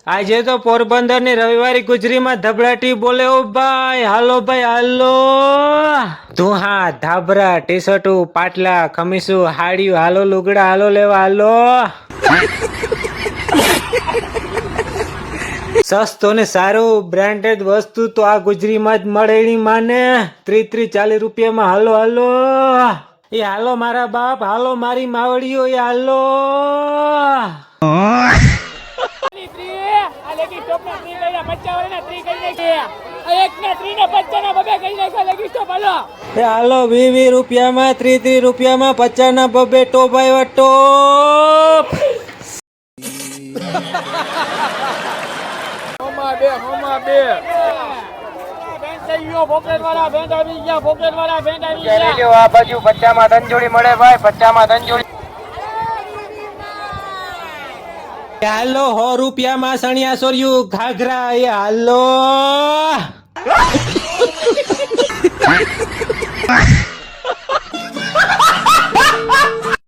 આજે તો પોરબંદર ની રવિવારી ગુજરીમાં ધબડાટી બોલે ઓ ભાઈ હાલો તું હા ધાબરા ટી શર્ટું પાટલા ખમીસું હાડિયું હાલો લુગડા હાલો લેવા હાલો સસ્તો ને સારું બ્રાન્ડેડ વસ્તુ તો આ ગુજરીમાં જ મળે ની માને 30-40 રૂપિયામાં હાલો એ હાલો મારા બાપ હાલો મારી માવડીઓ એ હાલો હાલો 20 રૂપિયામાં 30 રૂપિયામાં 50 ના બબે ટોપ આવ્યા ટોપ આ બાજુ 50 માં ધનજોડી મળે ભાઈ 50 માં ધનજોડી હાલો 100 રૂપિયામાં સણિયા સોર્યું ઘાઘરા એ હાલો